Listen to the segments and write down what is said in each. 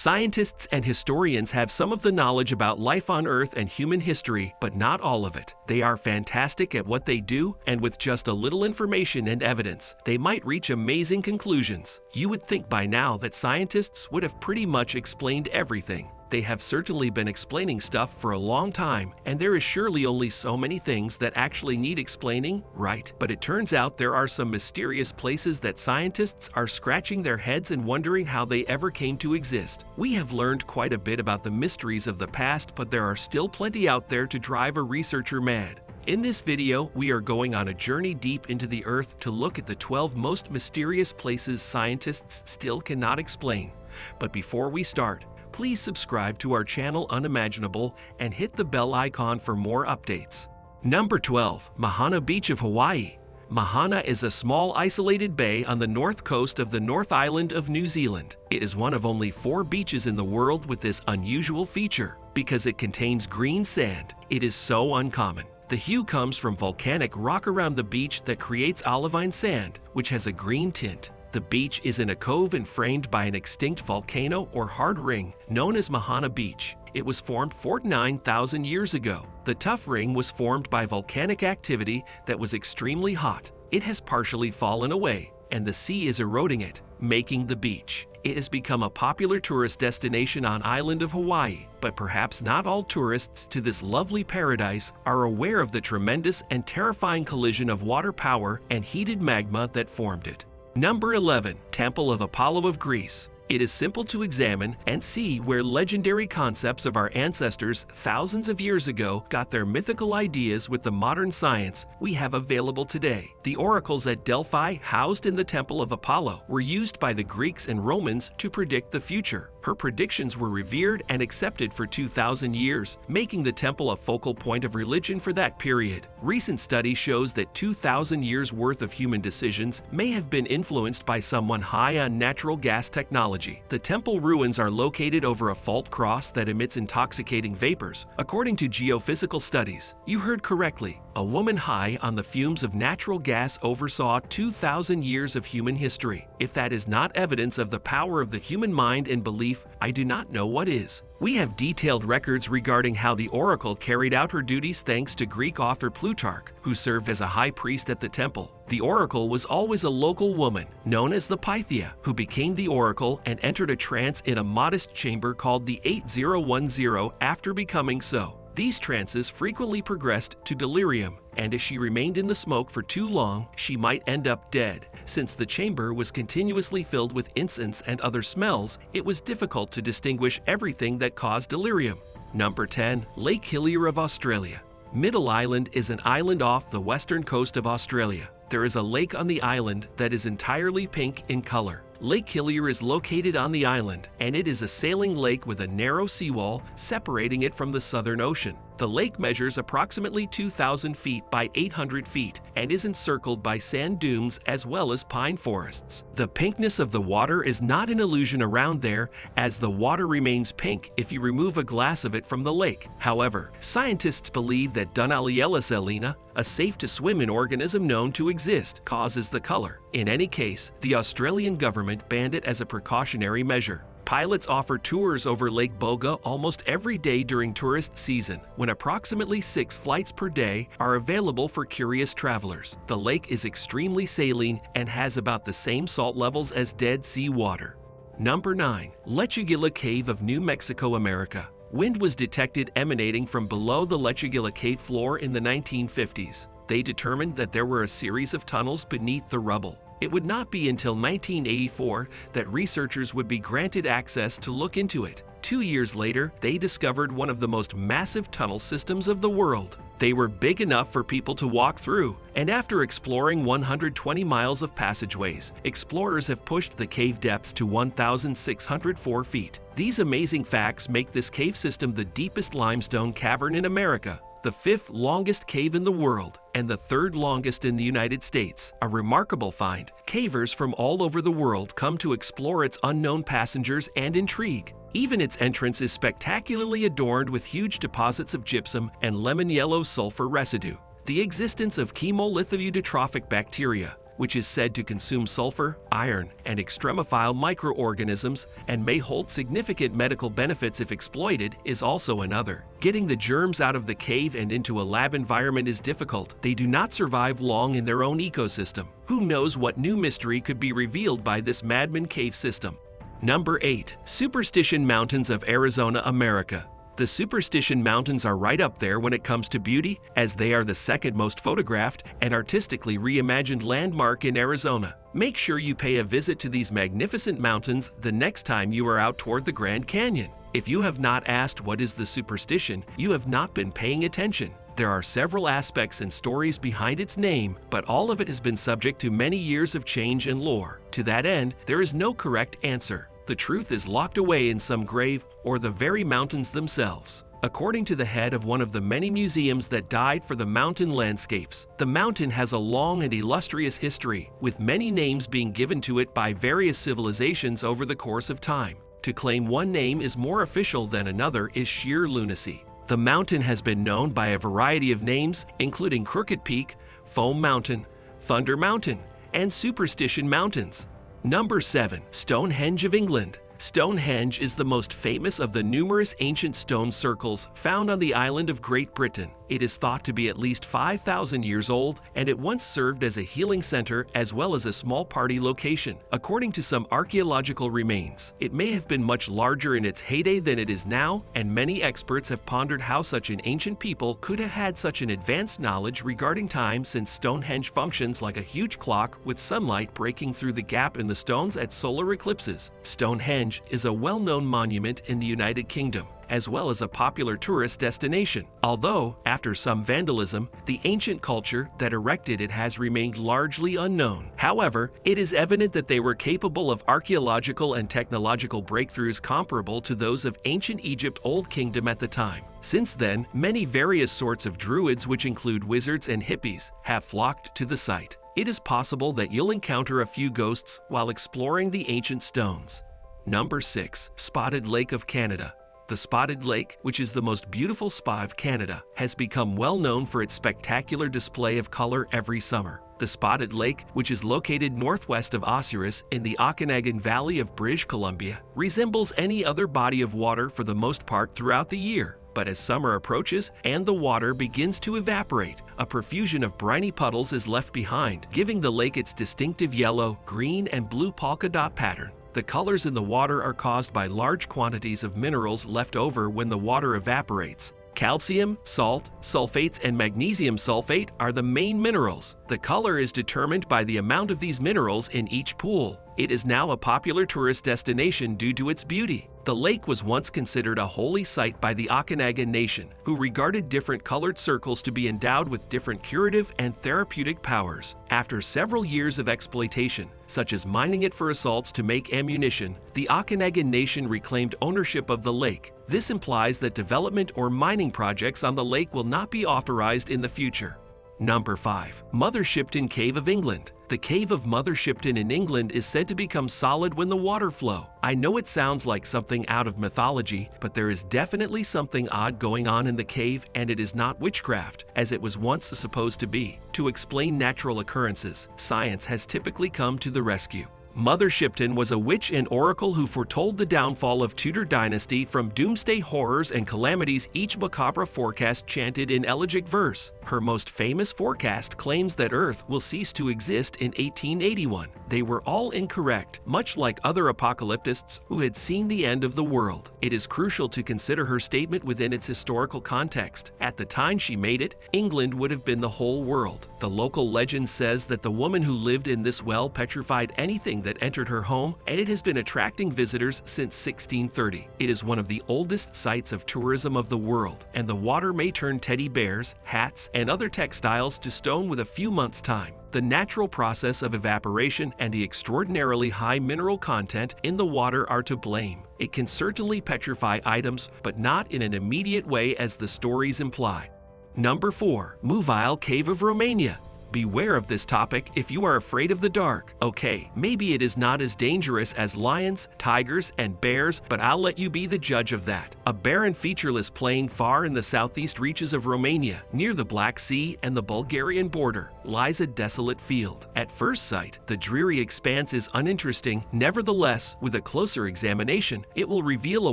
Scientists and historians have some of the knowledge about life on Earth and human history, but not all of it. They are fantastic at what they do, and with just a little information and evidence, they might reach amazing conclusions. You would think by now that scientists would have pretty much explained everything. They have certainly been explaining stuff for a long time, and there is surely only so many things that actually need explaining, right? But it turns out there are some mysterious places that scientists are scratching their heads and wondering how they ever came to exist. We have learned quite a bit about the mysteries of the past, but there are still plenty out there to drive a researcher mad. In this video, we are going on a journey deep into the Earth to look at the 12 most mysterious places scientists still cannot explain. But before we start, please subscribe to our channel Unimaginable and hit the bell icon for more updates. Number 12. Mahana Beach of Hawaii. Mahana is a small isolated bay on the north coast of the North Island of New Zealand. It is one of only 4 beaches in the world with this unusual feature. Because it contains green sand, it is so uncommon. The hue comes from volcanic rock around the beach that creates olivine sand, which has a green tint. The beach is in a cove and framed by an extinct volcano or hard ring known as Mahana Beach. It was formed 49,000 years ago. The tough ring was formed by volcanic activity that was extremely hot. It has partially fallen away, and the sea is eroding it, making the beach. It has become a popular tourist destination on island of Hawaii, but perhaps not all tourists to this lovely paradise are aware of the tremendous and terrifying collision of water power and heated magma that formed it. Number 11. Temple of Apollo of Greece. It is simple to examine and see where legendary concepts of our ancestors thousands of years ago got their mythical ideas with the modern science we have available today. The oracles at Delphi, housed in the Temple of Apollo, were used by the Greeks and Romans to predict the future. Her predictions were revered and accepted for 2,000 years, making the temple a focal point of religion for that period. Recent study shows that 2,000 years worth of human decisions may have been influenced by someone high on natural gas technology. The temple ruins are located over a fault cross that emits intoxicating vapors, according to geophysical studies. You heard correctly. A woman high on the fumes of natural gas oversaw 2,000 years of human history. If that is not evidence of the power of the human mind and belief, I do not know what is. We have detailed records regarding how the oracle carried out her duties thanks to Greek author Plutarch, who served as a high priest at the temple. The oracle was always a local woman, known as the Pythia, who became the oracle and entered a trance in a modest chamber called the 8010 after becoming so. These trances frequently progressed to delirium, and if she remained in the smoke for too long, she might end up dead. Since the chamber was continuously filled with incense and other smells, it was difficult to distinguish everything that caused delirium. Number 10. Lake Hiler of Australia. Middle Island is an island off the western coast of Australia. There is a lake on the island that is entirely pink in color. Lake Hiler is located on the island, and it is a sailing lake with a narrow seawall separating it from the Southern Ocean. The lake measures approximately 2,000 feet by 800 feet and is encircled by sand dunes as well as pine forests. The pinkness of the water is not an illusion around there, as the water remains pink if you remove a glass of it from the lake. However, scientists believe that Dunaliella salina, a safe-to-swim-in organism known to exist, causes the color. In any case, the Australian government banned it as a precautionary measure. Pilots offer tours over Lake Boga almost every day during tourist season, when approximately 6 flights per day are available for curious travelers. The lake is extremely saline and has about the same salt levels as Dead Sea water. Number 9. Lechugilla Cave of New Mexico, America. Wind was detected emanating from below the Lechugilla Cave floor in the 1950s. They determined that there were a series of tunnels beneath the rubble. It would not be until 1984 that researchers would be granted access to look into it. 2 years later, they discovered one of the most massive tunnel systems of the world. They were big enough for people to walk through, and after exploring 120 miles of passageways, explorers have pushed the cave depths to 1,604 feet. These amazing facts make this cave system the deepest limestone cavern in America, the 5th longest cave in the world, and the 3rd longest in the United States. A remarkable find. Cavers from all over the world come to explore its unknown passengers and intrigue. Even its entrance is spectacularly adorned with huge deposits of gypsum and lemon yellow sulfur residue. The existence of chemolithioeutrophic bacteria, which is said to consume sulfur, iron, and extremophile microorganisms and may hold significant medical benefits if exploited, is also another. Getting the germs out of the cave and into a lab environment is difficult. They do not survive long in their own ecosystem. Who knows what new mystery could be revealed by this madman cave system? Number 8. Superstition Mountains of Arizona, America. The Superstition Mountains are right up there when it comes to beauty, as they are the second most photographed and artistically reimagined landmark in Arizona. Make sure you pay a visit to these magnificent mountains the next time you are out toward the Grand Canyon. If you have not asked what is the Superstition, you have not been paying attention. There are several aspects and stories behind its name, but all of it has been subject to many years of change and lore. To that end, there is no correct answer. The truth is locked away in some grave or the very mountains themselves. According to the head of one of the many museums that died for the mountain landscapes, the mountain has a long and illustrious history, with many names being given to it by various civilizations over the course of time. To claim one name is more official than another is sheer lunacy. The mountain has been known by a variety of names, including Crooked Peak, Foam Mountain, Thunder Mountain, and Superstition Mountains. Number 7. Stonehenge of England. Stonehenge is the most famous of the numerous ancient stone circles found on the island of Great Britain. It is thought to be at least 5,000 years old, and it once served as a healing center as well as a small party location. According to some archaeological remains, it may have been much larger in its heyday than it is now, and many experts have pondered how such an ancient people could have had such an advanced knowledge regarding time, since Stonehenge functions like a huge clock with sunlight breaking through the gap in the stones at solar eclipses. Stonehenge is a well-known monument in the United Kingdom, as well as a popular tourist destination. Although, after some vandalism, the ancient culture that erected it has remained largely unknown. However, it is evident that they were capable of archaeological and technological breakthroughs comparable to those of ancient Egypt Old Kingdom at the time. Since then, many various sorts of druids, which include wizards and hippies, have flocked to the site. It is possible that you'll encounter a few ghosts while exploring the ancient stones. Number 6. Spotted Lake of Canada. The Spotted Lake, which is the most beautiful spa of Canada, has become well known for its spectacular display of color every summer. The Spotted Lake, which is located northwest of Osiris in the Okanagan Valley of British Columbia, resembles any other body of water for the most part throughout the year. But as summer approaches and the water begins to evaporate, a profusion of briny puddles is left behind, giving the lake its distinctive yellow, green, and blue polka dot pattern. The colors in the water are caused by large quantities of minerals left over when the water evaporates. Calcium, salt, sulfates, and magnesium sulfate are the main minerals. The color is determined by the amount of these minerals in each pool. It is now a popular tourist destination due to its beauty. The lake was once considered a holy site by the Okanagan Nation, who regarded different colored circles to be endowed with different curative and therapeutic powers. After several years of exploitation, such as mining it for assaults to make ammunition, the Okanagan Nation reclaimed ownership of the lake. This implies that development or mining projects on the lake will not be authorized in the future. Number 5. Mother Shipton Cave of England. The Cave of Mother Shipton in England is said to become solid when the water flow. I know it sounds like something out of mythology, but there is definitely something odd going on in the cave, and it is not witchcraft, as it was once supposed to be. To explain natural occurrences, science has typically come to the rescue. Mother Shipton was a witch and oracle who foretold the downfall of Tudor dynasty from doomsday horrors and calamities each macabre forecast chanted in elegiac verse. Her most famous forecast claims that Earth will cease to exist in 1881. They were all incorrect, much like other apocalyptists who had seen the end of the world. It is crucial to consider her statement within its historical context. At the time she made it, England would have been the whole world. The local legend says that the woman who lived in this well petrified anything that entered her home, and it has been attracting visitors since 1630. It is one of the oldest sites of tourism of the world, and the water may turn teddy bears, hats, and other textiles to stone with a few months' time. The natural process of evaporation and the extraordinarily high mineral content in the water are to blame. It can certainly petrify items, but not in an immediate way as the stories imply. Number 4. Mobile Cave of Romania. Beware of this topic if you are afraid of the dark. Okay, maybe it is not as dangerous as lions, tigers, and bears, but I'll let you be the judge of that. A barren featureless plain far in the southeast reaches of Romania, near the Black Sea and the Bulgarian border, lies a desolate field. At first sight, the dreary expanse is uninteresting. Nevertheless, with a closer examination, it will reveal a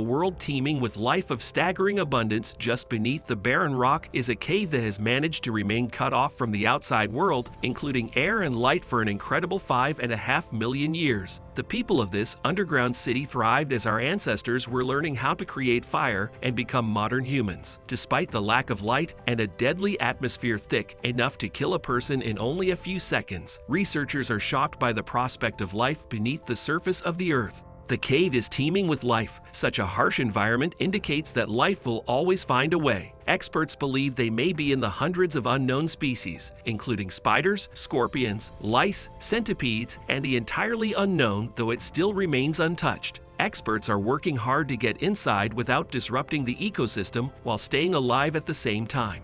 world teeming with life of staggering abundance. Just beneath the barren rock is a cave that has managed to remain cut off from the outside world, including air and light, for an incredible 5.5 million years. The people of this underground city thrived as our ancestors were learning how to create fire and become modern humans. Despite the lack of light and a deadly atmosphere thick enough to kill a person in only a few seconds, researchers are shocked by the prospect of life beneath the surface of the Earth. The cave is teeming with life. Such a harsh environment indicates that life will always find a way. Experts believe they may be in the hundreds of unknown species, including spiders, scorpions, lice, centipedes, and the entirely unknown, though it still remains untouched. Experts are working hard to get inside without disrupting the ecosystem while staying alive at the same time.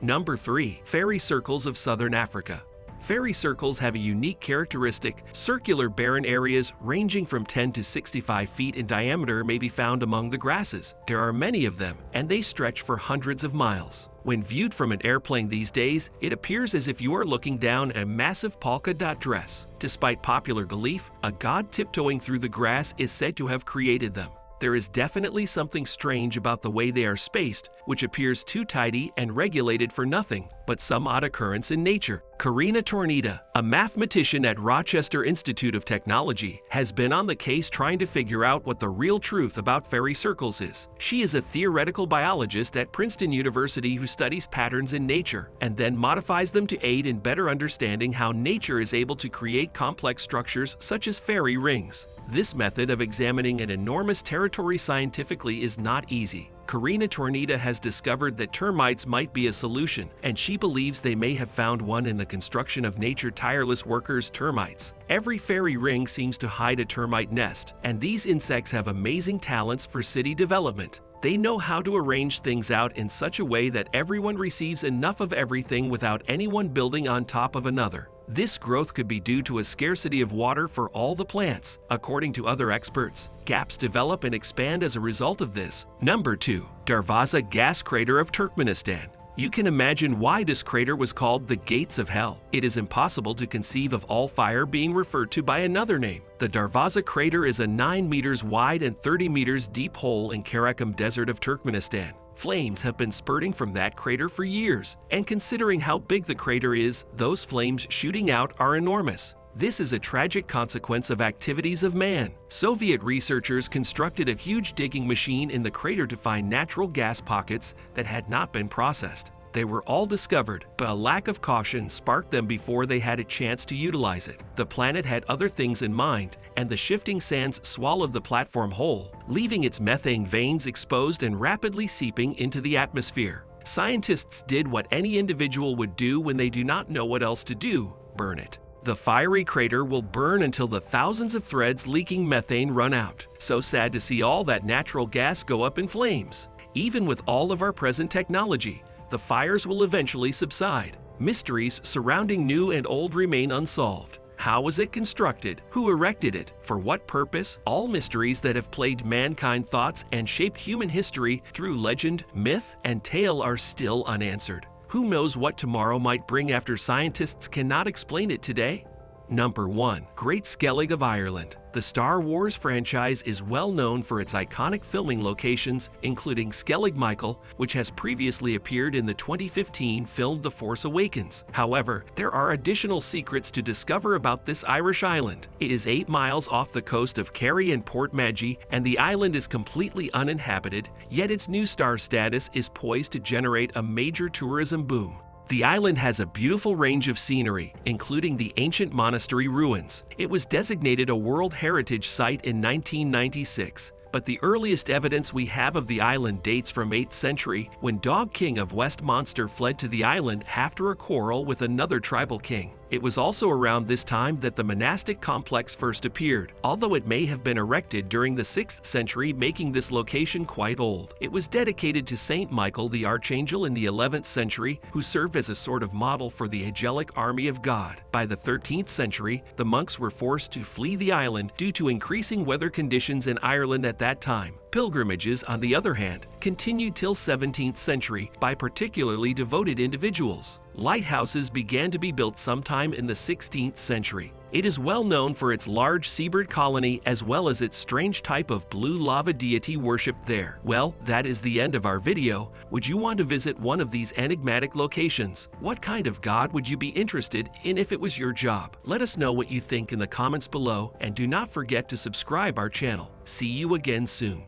Number 3. Fairy circles of Southern Africa. Fairy circles have a unique characteristic. Circular barren areas ranging from 10 to 65 feet in diameter may be found among the grasses. There are many of them, and they stretch for hundreds of miles. When viewed from an airplane these days, it appears as if you are looking down a massive polka dot dress. Despite popular belief, a god tiptoeing through the grass is said to have created them. There is definitely something strange about the way they are spaced, which appears too tidy and regulated for nothing but some odd occurrence in nature. Karina Tornita, a mathematician at Rochester Institute of Technology, has been on the case trying to figure out what the real truth about fairy circles is. She is a theoretical biologist at Princeton University who studies patterns in nature and then modifies them to aid in better understanding how nature is able to create complex structures such as fairy rings. This method of examining an enormous territory scientifically is not easy. Karina Tornita has discovered that termites might be a solution, and she believes they may have found one in the construction of nature tireless workers, termites. Every fairy ring seems to hide a termite nest, and these insects have amazing talents for city development. They know how to arrange things out in such a way that everyone receives enough of everything without anyone building on top of another. This growth could be due to a scarcity of water for all the plants, according to other experts. Gaps develop and expand as a result of this. Number 2. Darvaza gas crater of Turkmenistan. You can imagine why this crater was called the Gates of Hell. It is impossible to conceive of all fire being referred to by another name. The Darvaza crater is a 9 meters wide and 30 meters deep hole in Karakum Desert of Turkmenistan. Flames have been spurting from that crater for years, and considering how big the crater is, those flames shooting out are enormous. This is a tragic consequence of activities of man. Soviet researchers constructed a huge digging machine in the crater to find natural gas pockets that had not been processed. They were all discovered, but a lack of caution sparked them before they had a chance to utilize it. The planet had other things in mind, and the shifting sands swallowed the platform whole, leaving its methane veins exposed and rapidly seeping into the atmosphere. Scientists did what any individual would do when they do not know what else to do: burn it. The fiery crater will burn until the thousands of threads leaking methane run out. So sad to see all that natural gas go up in flames. Even with all of our present technology, the fires will eventually subside. Mysteries surrounding new and old remain unsolved. How was it constructed? Who erected it? For what purpose? All mysteries that have plagued mankind thoughts and shaped human history through legend, myth, and tale are still unanswered. Who knows what tomorrow might bring after scientists cannot explain it today? Number 1. Great Skellig of Ireland. The Star Wars franchise is well known for its iconic filming locations, including Skellig Michael, which has previously appeared in the 2015 film The Force Awakens. However, there are additional secrets to discover about this Irish island. It is 8 miles off the coast of Kerry and Portmagee, and the island is completely uninhabited, yet its new star status is poised to generate a major tourism boom. The island has a beautiful range of scenery, including the ancient monastery ruins. It was designated a World Heritage Site in 1996, but the earliest evidence we have of the island dates from 8th century, when Dog King of Westminster fled to the island after a quarrel with another tribal king. It was also around this time that the monastic complex first appeared, although it may have been erected during the 6th century, making this location quite old. It was dedicated to Saint Michael the Archangel in the 11th century, who served as a sort of model for the angelic army of God. By the 13th century, the monks were forced to flee the island due to increasing weather conditions in Ireland at that time. Pilgrimages, on the other hand, continued till 17th century by particularly devoted individuals. Lighthouses began to be built sometime in the 16th century. It is well known for its large seabird colony as well as its strange type of blue lava deity worshipped there. Well, that is the end of our video. Would you want to visit one of these enigmatic locations? What kind of god would you be interested in if it was your job? Let us know what you think in the comments below, and do not forget to subscribe our channel. See you again soon.